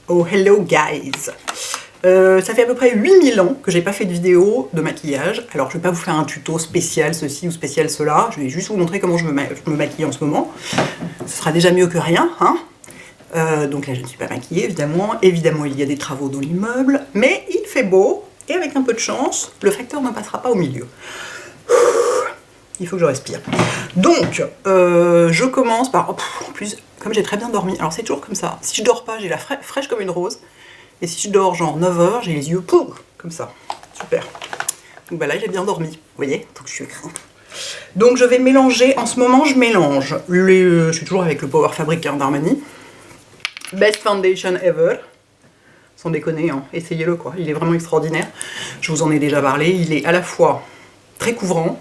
Oh hello guys. Ça fait à peu près 8000 ans que j'ai pas fait de vidéo de maquillage. Alors je vais pas vous faire un tuto spécial ceci ou spécial cela. Je vais juste vous montrer comment je me maquille en ce moment. Ce sera déjà mieux que rien, hein. Donc là je ne suis pas maquillée évidemment. Évidemment il y a des travaux dans l'immeuble. Mais il fait beau et avec un peu de chance, le facteur ne passera pas au milieu. Il faut que je respire. Donc, je commence par... en plus, comme j'ai très bien dormi, alors c'est toujours comme ça. Si je dors pas, j'ai la fraîche comme une rose. Et si je dors genre 9 h, j'ai les yeux comme ça. Super. Donc bah là, j'ai bien dormi. Vous voyez? Donc je suis écran. Donc je vais mélanger. En ce moment, je mélange. Je suis toujours avec le Power Fabric d'Armani. Best Foundation Ever. Sans déconner, hein. Essayez-le quoi. Il est vraiment extraordinaire. Je vous en ai déjà parlé. Il est à la fois très couvrant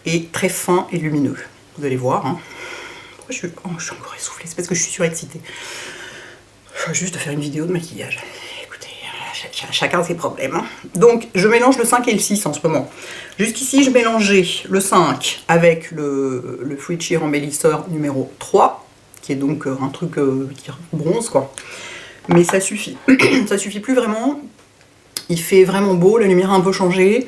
et très fin et lumineux. Vous allez voir. Hein. Pourquoi je suis encore essoufflée? C'est parce que je suis surexcitée. Je viens juste de faire une vidéo de maquillage. Écoutez, chacun ses problèmes. Hein. Donc, je mélange le 5 et le 6 en ce moment. Jusqu'ici, je mélangeais le 5 avec le Fruit Cheer embellisseur numéro 3, qui est donc un truc qui bronze, quoi. Mais ça suffit. Ça suffit plus vraiment. Il fait vraiment beau, la lumière a un peu changé.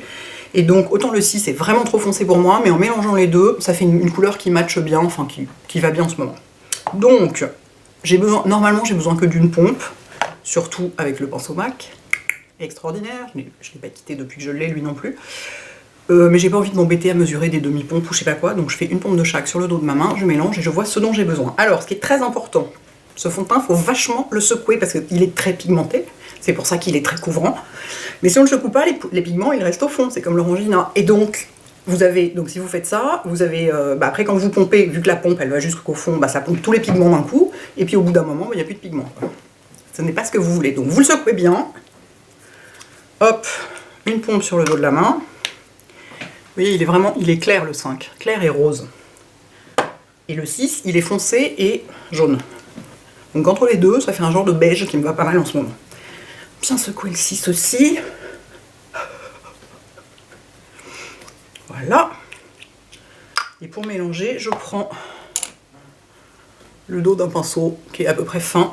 Et donc, autant le 6 est vraiment trop foncé pour moi, mais en mélangeant les deux, ça fait une couleur qui matche bien, enfin qui va bien en ce moment. Donc, normalement, j'ai besoin que d'une pompe, surtout avec le pinceau MAC. Extraordinaire, je ne l'ai pas quitté depuis que je l'ai, lui non plus. Mais j'ai pas envie de m'embêter à mesurer des demi-pompes ou je sais pas quoi, donc je fais une pompe de chaque sur le dos de ma main, je mélange et je vois ce dont j'ai besoin. Alors, ce qui est très important, ce fond de teint, il faut vachement le secouer parce qu'il est très pigmenté. C'est pour ça qu'il est très couvrant. Mais si on ne le secoue pas, les pigments, ils restent au fond. C'est comme l'orangina. Et donc, si vous faites ça, vous avez... après, quand vous pompez, vu que la pompe, elle va jusqu'au fond, ça pompe tous les pigments d'un coup. Et puis, au bout d'un moment, il n'y a plus de pigments. Ce n'est pas ce que vous voulez. Donc, vous le secouez bien. Hop, une pompe sur le dos de la main. Vous voyez, il est clair, le 5. Clair et rose. Et le 6, il est foncé et jaune. Donc, entre les deux, ça fait un genre de beige qui me va pas mal en ce moment. Bien secouer le 6 aussi. Voilà. Et pour mélanger, je prends le dos d'un pinceau qui est à peu près fin.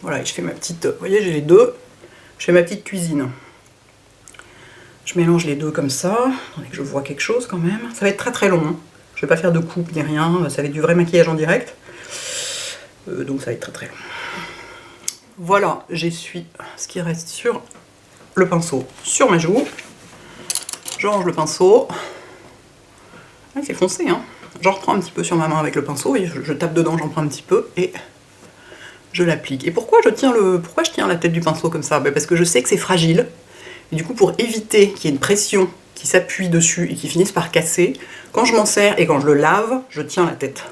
Voilà, et je fais ma petite... Vous voyez, j'ai les deux. Je fais ma petite cuisine. Je mélange les deux comme ça. Attendez que je vois quelque chose quand même. Ça va être très très long. Hein. Je vais pas faire de coupe ni rien. Ça va être du vrai maquillage en direct. Donc ça va être très très long. Voilà, j'essuie ce qui reste sur le pinceau sur ma joue. Je range le pinceau. Ah, c'est foncé, hein. J'en reprends un petit peu sur ma main avec le pinceau et je tape dedans, j'en prends un petit peu et je l'applique. Et pourquoi je tiens la tête du pinceau comme ça? Parce que je sais que c'est fragile. Et du coup, pour éviter qu'il y ait une pression qui s'appuie dessus et qui finisse par casser, quand je m'en sers et quand je le lave, je tiens la tête.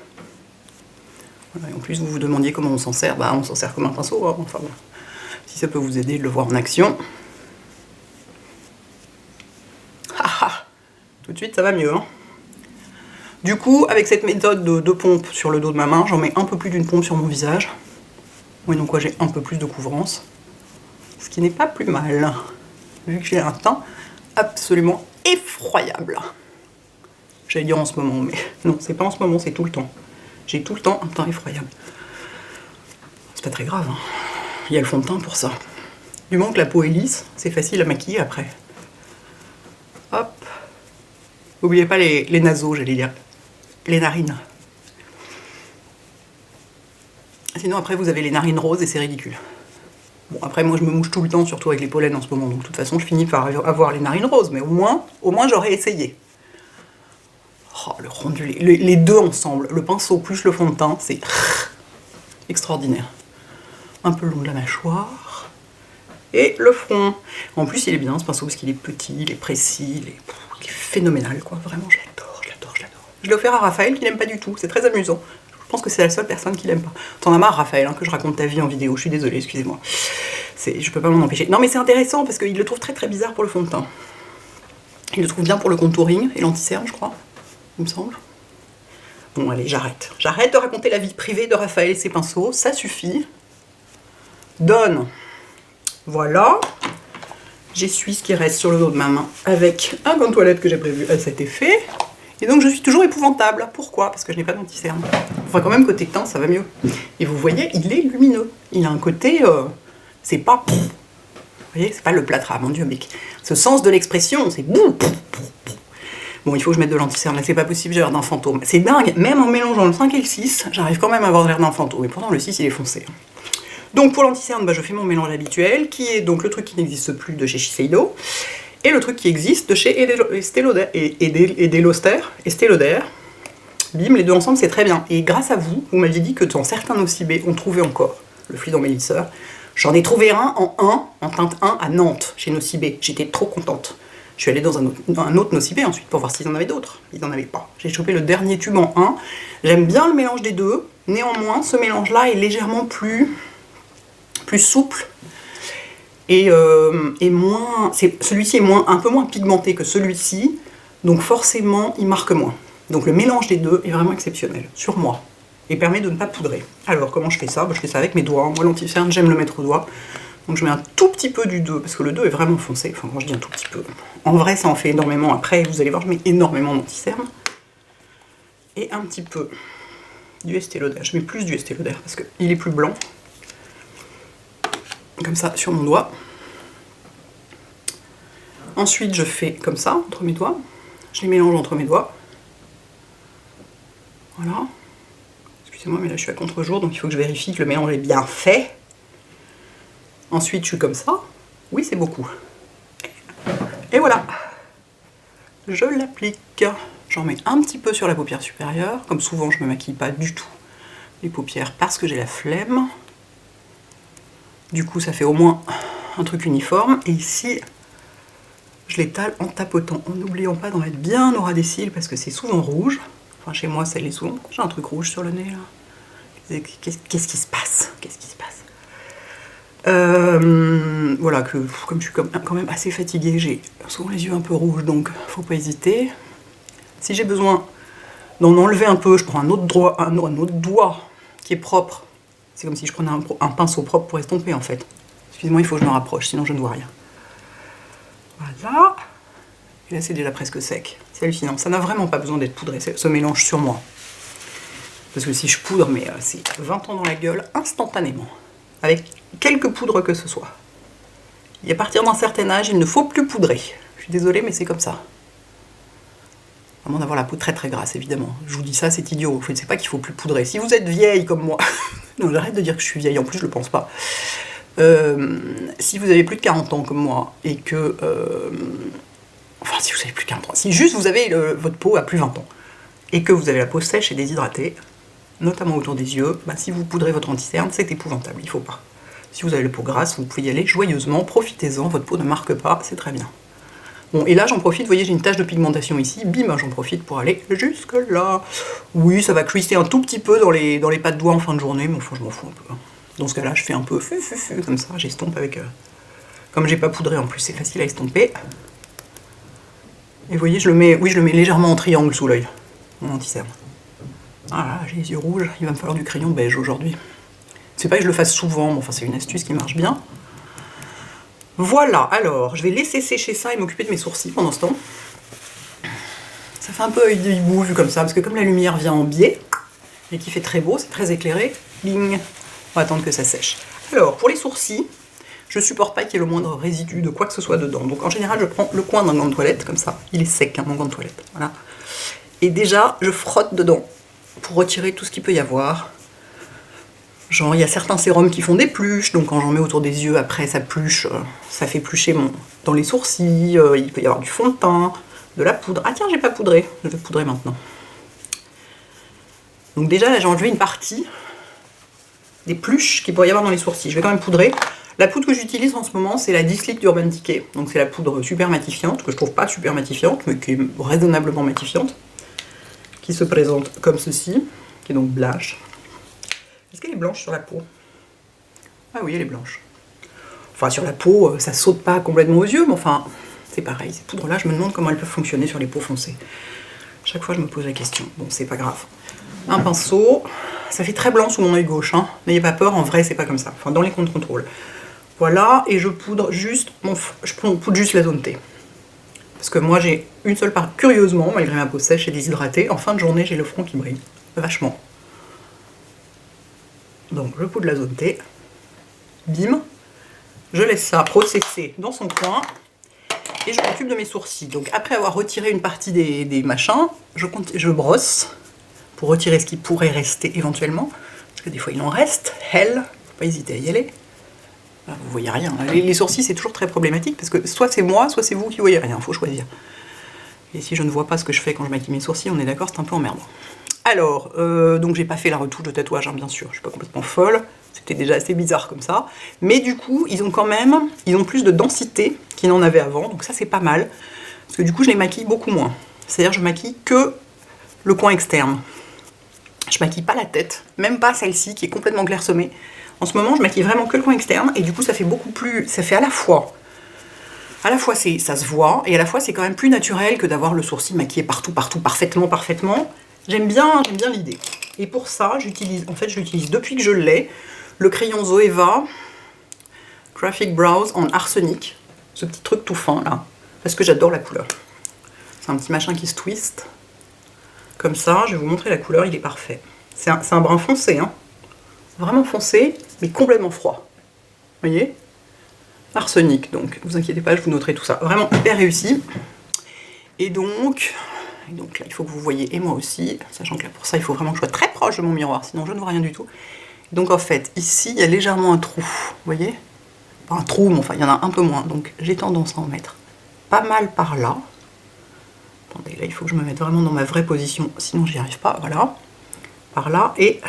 Et en plus, vous vous demandiez comment on s'en sert. On s'en sert comme un pinceau. Hein. Enfin bon, si ça peut vous aider de le voir en action. Tout de suite, ça va mieux. Hein. Du coup, avec cette méthode de pompe sur le dos de ma main, j'en mets un peu plus d'une pompe sur mon visage. Oui, donc j'ai un peu plus de couvrance. Ce qui n'est pas plus mal. Vu que j'ai un teint absolument effroyable. J'allais dire en ce moment, mais non, c'est pas en ce moment, c'est tout le temps. J'ai tout le temps un teint effroyable. C'est pas très grave, hein. Il y a le fond de teint pour ça. Du moment que la peau est lisse, c'est facile à maquiller après. Hop. N'oubliez pas les naseaux, j'allais dire. Les narines. Sinon après vous avez les narines roses et c'est ridicule. Bon après moi je me mouche tout le temps, surtout avec les pollens en ce moment, donc de toute façon je finis par avoir les narines roses, mais au moins j'aurais essayé. Oh, le rendu, les deux ensemble, le pinceau plus le fond de teint, c'est extraordinaire. Un peu le long de la mâchoire. Et le front. En plus, il est bien ce pinceau parce qu'il est petit, il est précis, il est phénoménal, quoi. Vraiment, je l'adore, je l'adore, je l'adore. Je l'ai offert à Raphaël qui n'aime pas du tout, c'est très amusant. Je pense que c'est la seule personne qui l'aime pas. T'en as marre, Raphaël, hein, que je raconte ta vie en vidéo, je suis désolée, excusez-moi. Je peux pas m'en empêcher. Non, mais c'est intéressant parce qu'il le trouve très très bizarre pour le fond de teint. Il le trouve bien pour le contouring et l'anti-cerne, je crois. Il me semble. Bon, allez, j'arrête. J'arrête de raconter la vie privée de Raphaël et ses pinceaux, ça suffit. Donne. Voilà. J'essuie ce qui reste sur le dos de ma main avec un gant de toilette que j'ai prévu à cet effet. Et donc je suis toujours épouvantable. Pourquoi? Parce que je n'ai pas d'anti-cerne. Enfin, quand même, côté teint, ça va mieux. Et vous voyez, il est lumineux. Il a un côté... C'est pas... Vous voyez, c'est pas le plâtras, mon Dieu, mec. Ce sens de l'expression, c'est... Bon, il faut que je mette de l'anti-cerne, là, c'est pas possible, j'ai l'air d'un fantôme. C'est dingue, même en mélangeant le 5 et le 6, j'arrive quand même à avoir l'air d'un fantôme. Et pourtant, le 6, il est foncé. Donc, pour l'anti-cerne, bah, je fais mon mélange habituel, qui est donc le truc qui n'existe plus de chez Shiseido, et le truc qui existe de chez Estée Lauder. Bim, les deux ensemble, c'est très bien. Et grâce à vous, vous m'aviez dit que dans certains Nocibé, on trouvait encore le fluide embellisseur. J'en ai trouvé un en teinte 1 à Nantes, chez Nocibé. J'étais trop contente. Je suis allée dans un autre Nocibé ensuite pour voir s'ils en avaient d'autres. Ils n'en avaient pas. J'ai chopé le dernier tube en 1. J'aime bien le mélange des deux. Néanmoins, ce mélange-là est légèrement plus souple. Et moins... Celui-ci est un peu moins pigmenté que celui-ci. Donc forcément, il marque moins. Donc le mélange des deux est vraiment exceptionnel, sur moi. Et permet de ne pas poudrer. Alors, comment je fais ça? Je fais ça avec mes doigts. Moi, l'anti-cerne, j'aime le mettre au doigt. Donc je mets un tout petit peu du 2, parce que le 2 est vraiment foncé. Enfin, quand je dis un tout petit peu. En vrai, ça en fait énormément. Après, vous allez voir, je mets énormément d'anti-cerne. Et un petit peu du Estée Lauder. Je mets plus du Estée Lauder, parce qu'il est plus blanc. Comme ça, sur mon doigt. Ensuite, je fais comme ça, entre mes doigts. Je les mélange entre mes doigts. Voilà. Excusez-moi, mais là, je suis à contre-jour, donc il faut que je vérifie que le mélange est bien fait. Ensuite, je suis comme ça. Oui, c'est beaucoup. Et voilà. Je l'applique. J'en mets un petit peu sur la paupière supérieure. Comme souvent, je ne me maquille pas du tout les paupières parce que j'ai la flemme. Du coup, ça fait au moins un truc uniforme. Et ici, je l'étale en tapotant, en n'oubliant pas d'en mettre bien au ras des cils parce que c'est souvent rouge. Enfin, chez moi, ça l'est souvent. J'ai un truc rouge sur le nez, là. Qu'est-ce qui se passe? Qu'est-ce qui se passe? Voilà, que comme je suis quand même assez fatiguée, j'ai souvent les yeux un peu rouges, donc faut pas hésiter. Si j'ai besoin d'en enlever un peu, je prends un autre doigt qui est propre. C'est comme si je prenais un pinceau propre pour estomper en fait. Excusez-moi, il faut que je me rapproche, sinon je ne vois rien. Voilà. Et là c'est déjà presque sec. C'est hallucinant. Ça n'a vraiment pas besoin d'être poudré, ce mélange sur moi. Parce que si je poudre, mais c'est 20 ans dans la gueule, instantanément. Avec quelque poudre que ce soit. Et à partir d'un certain âge, il ne faut plus poudrer. Je suis désolée, mais c'est comme ça. À moins d'avoir la peau très très grasse, évidemment. Je vous dis ça, c'est idiot. Je ne sais pas qu'il faut plus poudrer. Si vous êtes vieille comme moi, non, j'arrête de dire que je suis vieille, en plus je le pense pas. Si vous avez plus de 40 ans comme moi, et que... enfin, si vous avez plus de 40 ans, si juste vous avez votre peau à plus de 20 ans, et que vous avez la peau sèche et déshydratée, notamment autour des yeux, bah, si vous poudrez votre anti-cerne, c'est épouvantable, il faut pas. Si vous avez la peau grasse, vous pouvez y aller joyeusement, profitez-en, votre peau ne marque pas, c'est très bien. Bon, et là j'en profite, vous voyez, j'ai une tache de pigmentation ici, bim, j'en profite pour aller jusque là. Oui, ça va cuisser un tout petit peu dans les pas de doigts en fin de journée, mais enfin je m'en fous un peu. Dans ce cas-là, je fais un peu comme ça, j'estompe avec... Comme j'ai pas poudré en plus, c'est facile à estomper. Et vous voyez, je le mets légèrement en triangle sous l'œil, mon anti-cerne. Ah là, j'ai les yeux rouges, il va me falloir du crayon beige aujourd'hui. C'est pas que je le fasse souvent, mais enfin c'est une astuce qui marche bien. Voilà, alors, je vais laisser sécher ça et m'occuper de mes sourcils pendant ce temps. Ça fait un peu œil de hibou vu comme ça, parce que comme la lumière vient en biais, et qu'il fait très beau, c'est très éclairé, bing, on va attendre que ça sèche. Alors, pour les sourcils, je supporte pas qu'il y ait le moindre résidu de quoi que ce soit dedans. Donc en général, je prends le coin d'un gant de toilette, comme ça. Il est sec, hein, mon gant de toilette, voilà. Et déjà, je frotte dedans, pour retirer tout ce qu'il peut y avoir. Genre, il y a certains sérums qui font des pluches, donc quand j'en mets autour des yeux, après ça pluche, ça fait plucher dans les sourcils, il peut y avoir du fond de teint, de la poudre. Ah tiens, j'ai pas poudré, je vais poudrer maintenant. Donc déjà, là j'ai enlevé une partie des pluches qu'il pourrait y avoir dans les sourcils. Je vais quand même poudrer. La poudre que j'utilise en ce moment, c'est la 10 litres d'Urban Decay. Donc c'est la poudre super matifiante, que je trouve pas super matifiante, mais qui est raisonnablement matifiante. Qui se présente comme ceci, qui est donc blanche. Est-ce qu'elle est blanche sur la peau? Ah oui, elle est blanche. Enfin, sur la peau, ça saute pas complètement aux yeux, mais enfin, c'est pareil. Ces poudres-là, je me demande comment elles peuvent fonctionner sur les peaux foncées. Chaque fois, je me pose la question. Bon, c'est pas grave. Un pinceau. Ça fait très blanc sous mon œil gauche, hein. N'ayez pas peur, en vrai, c'est pas comme ça. Enfin, dans les comptes contrôle. Voilà, et je poudre juste la zone T. Parce que moi, j'ai une seule part, curieusement, malgré ma peau sèche et déshydratée, en fin de journée, j'ai le front qui brille. Vachement. Donc je poudre la zone T, bim, je laisse ça processer dans son coin et je m'occupe de mes sourcils. Donc après avoir retiré une partie des machins, je brosse pour retirer ce qui pourrait rester éventuellement, parce que des fois il en reste. Faut pas hésiter à y aller. Là, vous voyez rien. Les sourcils c'est toujours très problématique parce que soit c'est moi, soit c'est vous qui voyez rien, faut choisir. Et si je ne vois pas ce que je fais quand je maquille mes sourcils, on est d'accord, c'est un peu emmerdant. Alors, donc j'ai pas fait la retouche de tatouage, hein, bien sûr, je suis pas complètement folle, c'était déjà assez bizarre comme ça. Mais du coup, ils ont plus de densité qu'ils n'en avaient avant, donc ça c'est pas mal. Parce que du coup, je les maquille beaucoup moins. C'est-à-dire, je maquille que le coin externe. Je maquille pas la tête, même pas celle-ci qui est complètement clairsemée. En ce moment, je maquille vraiment que le coin externe, et du coup, ça fait beaucoup plus... Ça fait à la fois ça se voit, et à la fois c'est quand même plus naturel que d'avoir le sourcil maquillé partout, parfaitement. J'aime bien l'idée. Et pour ça, j'utilise depuis que je l'ai, le crayon Zoeva Graphic Brows en arsenic. Ce petit truc tout fin là. Parce que j'adore la couleur. C'est un petit machin qui se twist. Comme ça, je vais vous montrer la couleur, il est parfait. C'est un brun foncé, hein. Vraiment foncé, mais complètement froid. Vous voyez ? Arsenic, donc vous inquiétez pas, je vous noterai tout ça. Vraiment hyper réussi. Et donc là, il faut que vous voyez, et moi aussi, sachant que là, pour ça, il faut vraiment que je sois très proche de mon miroir, sinon je ne vois rien du tout. Donc en fait, ici, il y a légèrement un trou, vous voyez? Pas un trou, mais enfin, il y en a un peu moins, donc j'ai tendance à en mettre pas mal par là. Attendez, là, il faut que je me mette vraiment dans ma vraie position, sinon j'y arrive pas, voilà. Par là, et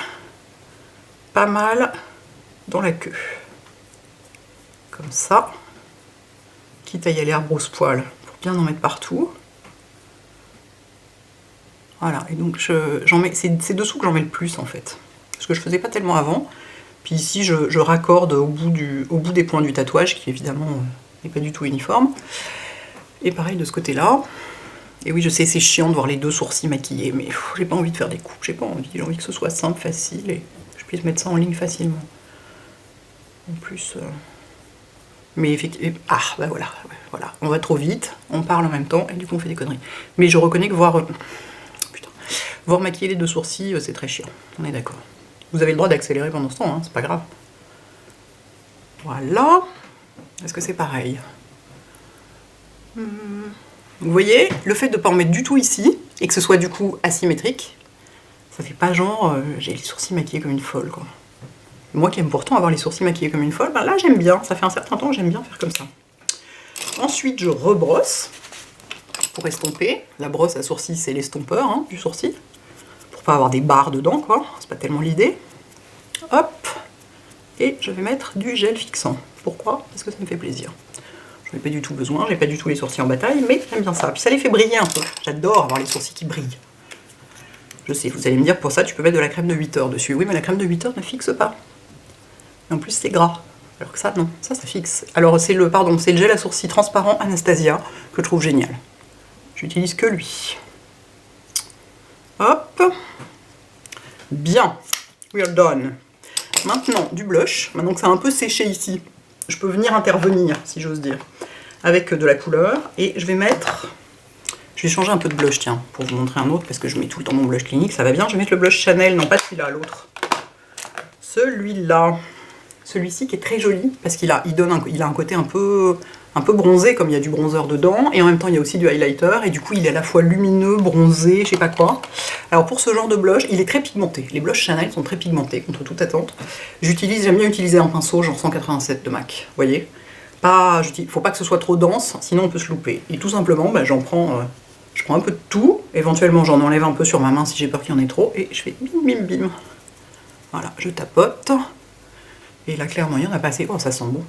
pas mal dans la queue. Comme ça. Quitte à y aller à brosse-poil, pour bien en mettre partout. Voilà, et donc j'en mets, c'est dessous que j'en mets le plus en fait. Parce que je faisais pas tellement avant. Puis ici je raccorde au bout des points du tatouage, qui évidemment n'est pas du tout uniforme. Et pareil de ce côté-là. Et oui, je sais, c'est chiant de voir les deux sourcils maquillés, mais j'ai pas envie de faire des coupes, j'ai envie que ce soit simple, facile, et que je puisse mettre ça en ligne facilement. En plus... Mais effectivement... Ah, bah voilà, on va trop vite, on parle en même temps, et du coup on fait des conneries. Mais je reconnais que voir maquiller les deux sourcils, c'est très chiant, on est d'accord. Vous avez le droit d'accélérer pendant ce temps, hein, c'est pas grave. Voilà. Est-ce que c'est pareil? Vous voyez, le fait de ne pas en mettre du tout ici, et que ce soit du coup asymétrique, ça fait pas genre, j'ai les sourcils maquillés comme une folle, quoi. Moi qui aime pourtant avoir les sourcils maquillés comme une folle, ben là j'aime bien, ça fait un certain temps que j'aime bien faire comme ça. Ensuite je rebrosse pour estomper. La brosse à sourcils c'est l'estompeur hein, du sourcil, pour pas avoir des barres dedans quoi, c'est pas tellement l'idée. Hop, et je vais mettre du gel fixant. Pourquoi? Parce que ça me fait plaisir. J'en ai pas du tout besoin, j'ai pas du tout les sourcils en bataille, mais j'aime bien ça. Puis ça les fait briller un peu, j'adore avoir les sourcils qui brillent. Je sais, vous allez me dire pour ça tu peux mettre de la crème de 8 heures dessus. Oui mais la crème de 8 heures ne fixe pas. Et en plus c'est gras, alors que ça non, ça fixe. Alors c'est le gel à sourcils transparent Anastasia que je trouve génial. J'utilise que lui. Hop, bien, we're done. Maintenant du blush, maintenant que ça a un peu séché ici, je peux venir intervenir si j'ose dire, avec de la couleur et je vais changer un peu de blush tiens, pour vous montrer un autre parce que je mets tout le temps mon blush clinique, ça va bien. Je vais mettre le blush Chanel, non pas celui-là, l'autre. Celui-là. Celui-ci qui est très joli parce qu'il a un côté un peu bronzé comme il y a du bronzer dedans et en même temps il y a aussi du highlighter et du coup il est à la fois lumineux, bronzé, je sais pas quoi. Alors pour ce genre de blush, il est très pigmenté. Les blushs Chanel sont très pigmentés contre toute attente. J'aime bien utiliser un pinceau genre 187 de MAC, vous voyez. Faut pas que ce soit trop dense, sinon on peut se louper. Et tout simplement, bah, je prends un peu de tout, éventuellement j'en enlève un peu sur ma main si j'ai peur qu'il y en ait trop et je fais bim bim bim. Voilà, je tapote. Et là, clairement, il y en a pas assez. Oh, ça sent bon.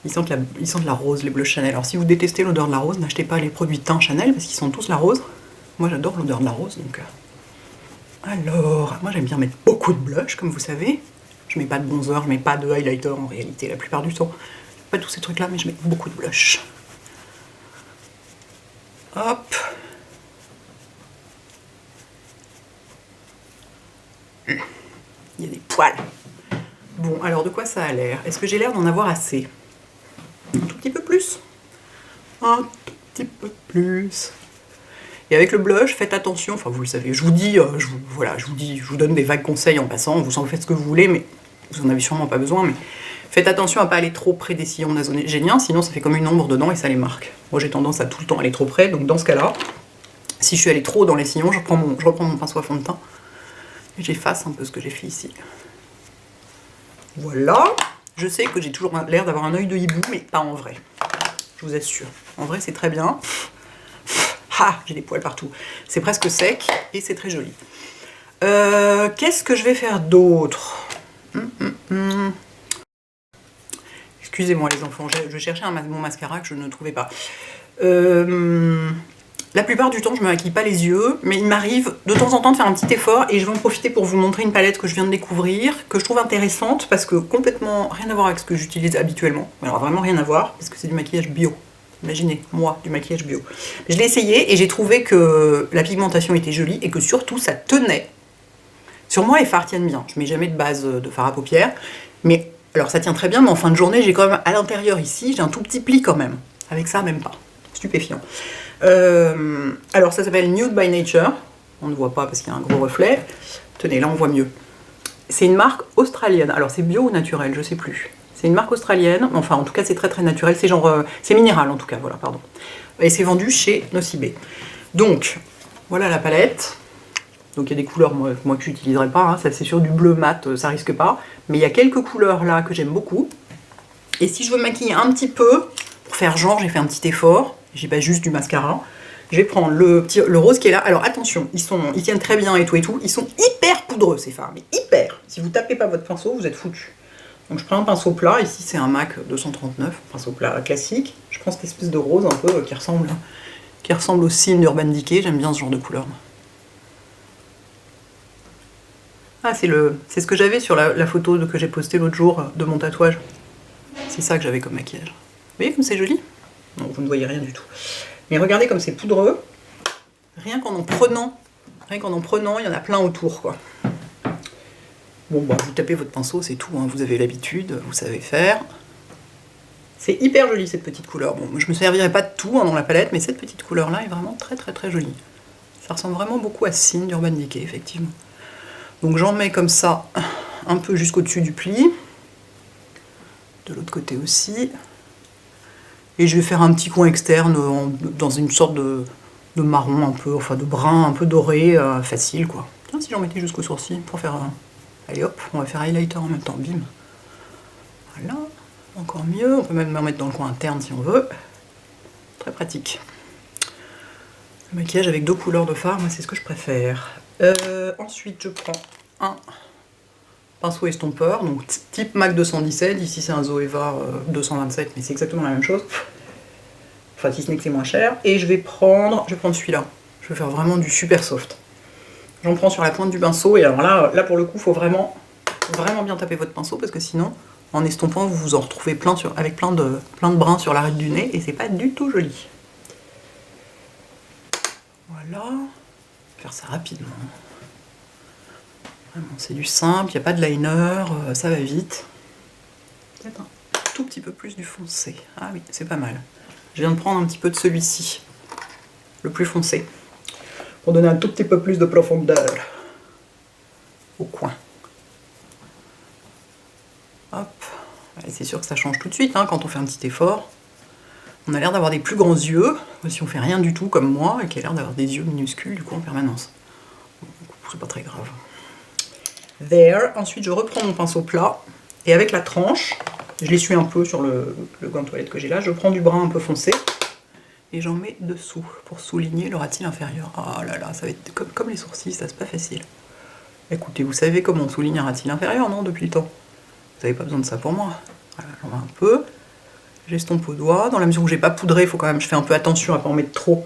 Ils sentent la rose, les blushs Chanel. Alors, si vous détestez l'odeur de la rose, n'achetez pas les produits teint Chanel, parce qu'ils sentent tous la rose. Moi, j'adore l'odeur de la rose, donc... Alors, moi, j'aime bien mettre beaucoup de blush, comme vous savez. Je mets pas de bronzer, je mets pas de highlighter, en réalité, la plupart du temps. Pas tous ces trucs-là, mais je mets beaucoup de blush. Hop. Il y a des poils. Bon, alors de quoi ça a l'air? Est-ce que j'ai l'air d'en avoir assez? Un tout petit peu plus? Un tout petit peu plus. Et avec le blush, faites attention, enfin vous le savez, je vous donne des vagues conseils en passant, vous en faites ce que vous voulez, mais vous en avez sûrement pas besoin, mais Faites attention à pas aller trop près des sillons nasogéniens, sinon ça fait comme une ombre dedans et ça les marque. Moi j'ai tendance à tout le temps aller trop près, donc dans ce cas-là, si je suis allée trop dans les sillons, je reprends mon pinceau à fond de teint et j'efface un peu ce que j'ai fait ici. Voilà. Je sais que j'ai toujours l'air d'avoir un œil de hibou, mais pas en vrai. Je vous assure. En vrai, c'est très bien. Ah, j'ai des poils partout. C'est presque sec et c'est très joli. Qu'est-ce que je vais faire d'autre? Excusez-moi les enfants, je cherchais mon mascara que je ne trouvais pas. La plupart du temps, je me maquille pas les yeux, mais il m'arrive de temps en temps de faire un petit effort et je vais en profiter pour vous montrer une palette que je viens de découvrir, que je trouve intéressante parce que complètement rien à voir avec ce que j'utilise habituellement. Alors vraiment rien à voir parce que c'est du maquillage bio. Imaginez, moi, du maquillage bio. Je l'ai essayé et j'ai trouvé que la pigmentation était jolie et que surtout ça tenait. Sur moi, les fards tiennent bien. Je mets jamais de base de fard à paupières, mais alors ça tient très bien, mais en fin de journée, j'ai quand même à l'intérieur ici, j'ai un tout petit pli quand même. Avec ça, même pas. Stupéfiant. Alors ça s'appelle Nude by Nature. On ne voit pas parce qu'il y a un gros reflet. Tenez, là on voit mieux. C'est une marque australienne. Alors c'est bio ou naturel, je sais plus. C'est une marque australienne. Enfin, en tout cas, c'est très très naturel. C'est genre, c'est minéral en tout cas. Voilà, pardon. Et c'est vendu chez Nocibé. Donc voilà la palette. Donc il y a des couleurs moi que j'utiliserai pas. Hein. Ça c'est sur du bleu mat, ça risque pas. Mais il y a quelques couleurs là que j'aime beaucoup. Et si je veux maquiller un petit peu, pour faire genre, j'ai fait un petit effort. J'ai pas juste du mascara. Je vais prendre le rose qui est là. Alors attention, ils tiennent très bien et tout. Ils sont hyper poudreux ces fards, mais hyper. Si vous tapez pas votre pinceau, vous êtes foutu. Donc je prends un pinceau plat. Ici c'est un MAC 239, pinceau plat classique. Je prends cette espèce de rose un peu qui ressemble au signe d'Urban Decay. J'aime bien ce genre de couleur. Ah, c'est ce que j'avais sur la photo que j'ai postée l'autre jour de mon tatouage. C'est ça que j'avais comme maquillage. Vous voyez comme c'est joli? Non, vous ne voyez rien du tout. Mais regardez comme c'est poudreux. Rien qu'en en prenant, il y en a plein autour, quoi. Bon, bah, vous tapez votre pinceau, c'est tout. Hein. Vous avez l'habitude, vous savez faire. C'est hyper joli, cette petite couleur. Bon, je me servirai pas de tout hein, dans la palette, mais cette petite couleur-là est vraiment très, très, très jolie. Ça ressemble vraiment beaucoup à Signe d'Urban Decay, effectivement. Donc j'en mets comme ça, un peu jusqu'au-dessus du pli. De l'autre côté aussi. Et je vais faire un petit coin externe dans une sorte de marron un peu, enfin de brun un peu doré, facile quoi. Tiens, si j'en mettais jusqu'au sourcil pour faire un... Allez hop, on va faire highlighter en même temps, bim. Voilà, encore mieux. On peut même en mettre dans le coin interne si on veut. Très pratique. Le maquillage avec 2 couleurs de fard, moi c'est ce que je préfère. Ensuite, je prends un pinceau estompeur, donc type MAC 217, ici c'est un Zoeva 227, mais c'est exactement la même chose. Enfin, si ce n'est que c'est moins cher. Et je vais prendre celui-là. Je vais faire vraiment du super soft. J'en prends sur la pointe du pinceau, et alors là pour le coup, il faut vraiment bien taper votre pinceau, parce que sinon, en estompant, vous vous en retrouvez avec plein de brins sur l'arête du nez, et c'est pas du tout joli. Voilà. Faire ça rapidement. Vraiment, c'est du simple, il n'y a pas de liner, ça va vite. Peut-être un tout petit peu plus du foncé. Ah oui, c'est pas mal. Je viens de prendre un petit peu de celui-ci, le plus foncé, pour donner un tout petit peu plus de profondeur au coin. Hop. C'est sûr que ça change tout de suite hein, quand on fait un petit effort. On a l'air d'avoir des plus grands yeux, si on fait rien du tout comme moi, et qui a l'air d'avoir des yeux minuscules du coup en permanence. C'est pas très grave. There. Ensuite, je reprends mon pinceau plat et avec la tranche, je l'essuie un peu sur le gant de toilette que j'ai là, je prends du brun un peu foncé et j'en mets dessous pour souligner le ratil inférieur. Ah là là, ça va être comme les sourcils, ça c'est pas facile. Écoutez, vous savez comment on souligne un ratil inférieur, non, depuis le temps? Vous n'avez pas besoin de ça pour moi. Voilà, j'en mets un peu. J'estompe au doigt. Dans la mesure où j'ai pas poudré, il faut quand même, je fais un peu attention à pas en mettre trop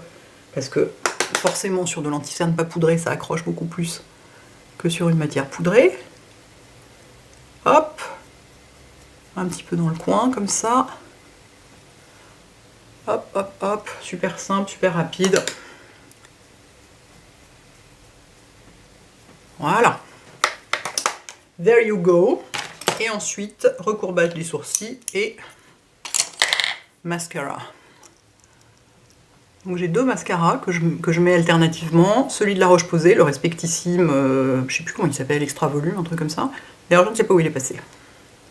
parce que forcément sur de l'anti-cerne pas poudré, ça accroche beaucoup plus que sur une matière poudrée. Hop, un petit peu dans le coin comme ça. Hop, hop, hop, super simple, super rapide. Voilà. There you go. Et ensuite, recourbage des sourcils et mascara. Donc j'ai 2 mascaras que je mets alternativement, celui de la Roche-Posay, le Respectissime, je sais plus comment il s'appelle, Extra Volume, un truc comme ça. Et alors je ne sais pas où il est passé.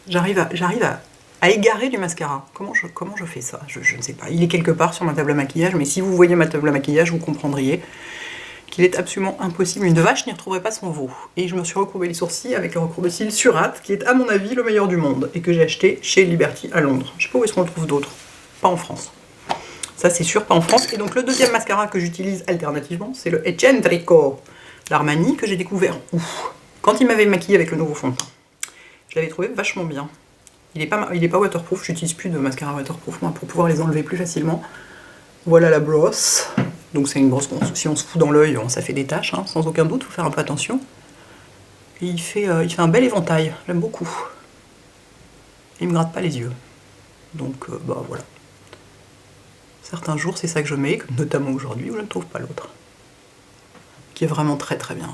J'arrive à à égarer du mascara. Comment je fais ça? Je ne sais pas. Il est quelque part sur ma table à maquillage, mais si vous voyez ma table à maquillage, vous comprendriez qu'il est absolument impossible. Une vache n'y retrouverait pas son veau. Et je me suis recourbé les sourcils avec le recourbe-cils Surat, qui est à mon avis le meilleur du monde, et que j'ai acheté chez Liberty à Londres. Je sais pas où est-ce qu'on le trouve d'autre. Pas en France. Ça c'est sûr, pas en France. Et donc le deuxième mascara que j'utilise alternativement, c'est le Eccentrico d'Armani, que j'ai découvert quand il m'avait maquillé avec le nouveau fond de teint. Je l'avais trouvé vachement bien. Il est pas waterproof, j'utilise plus de mascara waterproof moi, pour pouvoir les enlever plus facilement. Voilà la brosse. Donc c'est une brosse, si on se fout dans l'œil, ça fait des taches, hein, sans aucun doute, il faut faire un peu attention. Et il fait un bel éventail, j'aime beaucoup. Il me gratte pas les yeux. Donc bah voilà. Certains jours c'est ça que je mets, comme notamment aujourd'hui où je ne trouve pas l'autre. Qui est vraiment très très bien.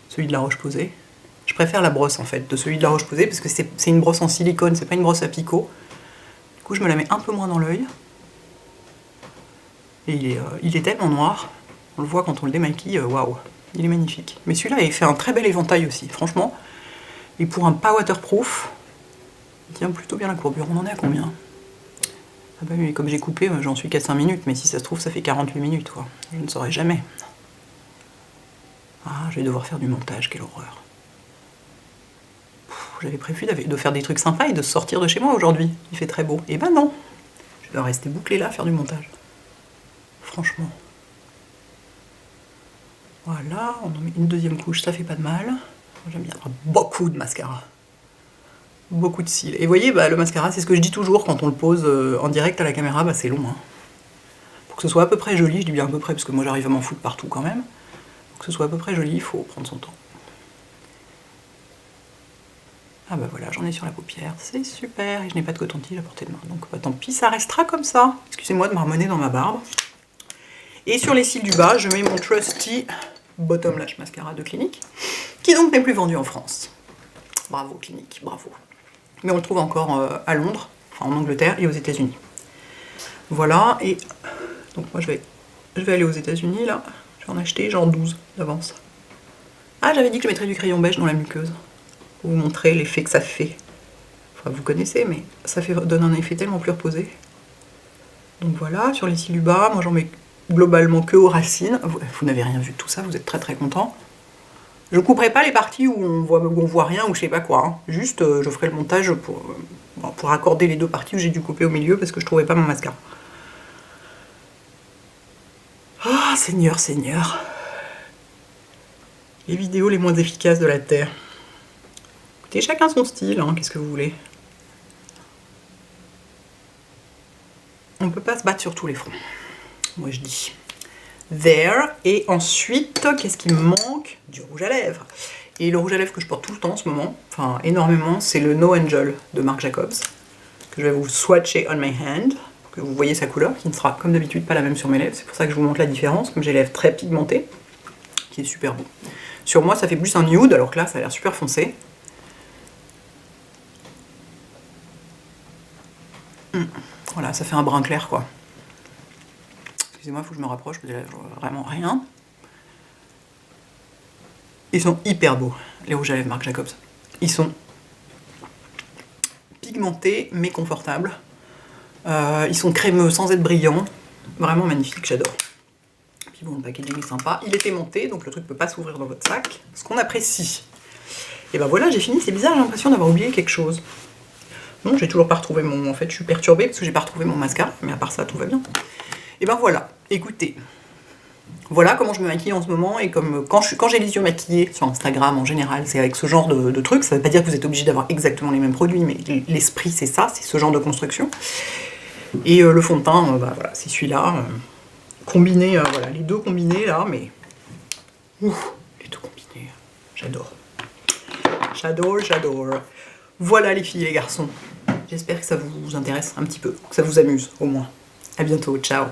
Celui de la Roche-Posay. Je préfère la brosse en fait de celui de la Roche-Posay parce que c'est une brosse en silicone, c'est pas une brosse à picot. Du coup je me la mets un peu moins dans l'œil. Et il est tellement noir, on le voit quand on le démaquille, waouh, il est magnifique. Mais celui-là il fait un très bel éventail aussi, franchement. Et pour un pas waterproof, il tient plutôt bien la courbure. On en est à combien? Ah bah oui, comme j'ai coupé, j'en suis qu'à 5 minutes, mais si ça se trouve ça fait 48 minutes quoi. Je ne saurais jamais. Ah, je vais devoir faire du montage, quelle horreur. J'avais prévu de faire des trucs sympas et de sortir de chez moi aujourd'hui. Il fait très beau. Et ben non, je dois rester bouclée là, faire du montage. Franchement. Voilà, on en met une deuxième couche, ça fait pas de mal. J'aime bien beaucoup de mascara. Beaucoup de cils. Et vous voyez, bah, le mascara, c'est ce que je dis toujours quand on le pose en direct à la caméra, bah, c'est long. Hein. Pour que ce soit à peu près joli, je dis bien à peu près parce que moi j'arrive à m'en foutre partout quand même. Pour que ce soit à peu près joli, il faut prendre son temps. Ah bah voilà, j'en ai sur la paupière, c'est super, et je n'ai pas de coton-tige à portée de main, donc bah, tant pis, ça restera comme ça. Excusez-moi de marmonner dans ma barbe. Et sur les cils du bas, je mets mon Trusty Bottom Lash Mascara de Clinique, qui donc n'est plus vendu en France. Bravo Clinique, bravo. Mais on le trouve encore à Londres, enfin en Angleterre et aux États-Unis. Voilà, et donc moi je vais aller aux États-Unis là, je vais en acheter genre 12 d'avance. Ah, j'avais dit que je mettrais du crayon beige dans la muqueuse. Pour vous montrer l'effet que ça fait. Enfin, vous connaissez, mais ça donne un effet tellement plus reposé. Donc voilà, sur les cils du bas, moi j'en mets globalement que aux racines. Vous n'avez rien vu de tout ça, vous êtes très très content. Je ne couperai pas les parties où on voit rien ou je sais pas quoi. Hein. Juste, je ferai le montage pour accorder les deux parties où j'ai dû couper au milieu parce que je trouvais pas mon mascara. Ah, Seigneur, Seigneur. Les vidéos les moins efficaces de la Terre. Écoutez, chacun son style, hein, qu'est-ce que vous voulez. On ne peut pas se battre sur tous les fronts. Moi je dis. There. Et ensuite, qu'est-ce qui me manque? Du rouge à lèvres. Et le rouge à lèvres que je porte tout le temps en ce moment, enfin énormément, c'est le No Angel de Marc Jacobs, que je vais vous swatcher on my hand, pour que vous voyez sa couleur, qui ne sera comme d'habitude pas la même sur mes lèvres. C'est pour ça que je vous montre la différence, comme j'ai les lèvres très pigmentées, qui est super beau. Sur moi, ça fait plus un nude, alors que là, ça a l'air super foncé. Voilà, ça fait un brun clair, quoi. Excusez-moi, il faut que je me rapproche, parce que là, je vois vraiment rien. Ils sont hyper beaux, les rouges à lèvres Marc Jacobs. Ils sont pigmentés, mais confortables. Ils sont crémeux, sans être brillants. Vraiment magnifique, j'adore. Puis bon, le packaging est sympa. Il est aimanté, donc le truc ne peut pas s'ouvrir dans votre sac. Ce qu'on apprécie. Et ben voilà, j'ai fini. C'est bizarre, j'ai l'impression d'avoir oublié quelque chose. Non, j'ai toujours pas retrouvé mon... En fait, je suis perturbée parce que j'ai pas retrouvé mon mascara. Mais à part ça, tout va bien. Et ben voilà, écoutez. Voilà comment je me maquille en ce moment. Et comme quand j'ai les yeux maquillés sur Instagram en général, c'est avec ce genre de trucs. Ça veut pas dire que vous êtes obligé d'avoir exactement les mêmes produits, mais l'esprit c'est ça, c'est ce genre de construction. Et le fond de teint, bah, voilà, c'est celui-là. Combiné, voilà, les deux combinés là, mais... Ouf, les deux combinés, j'adore. J'adore, j'adore. Voilà les filles et les garçons. J'espère que ça vous intéresse un petit peu, que ça vous amuse au moins. À bientôt, ciao.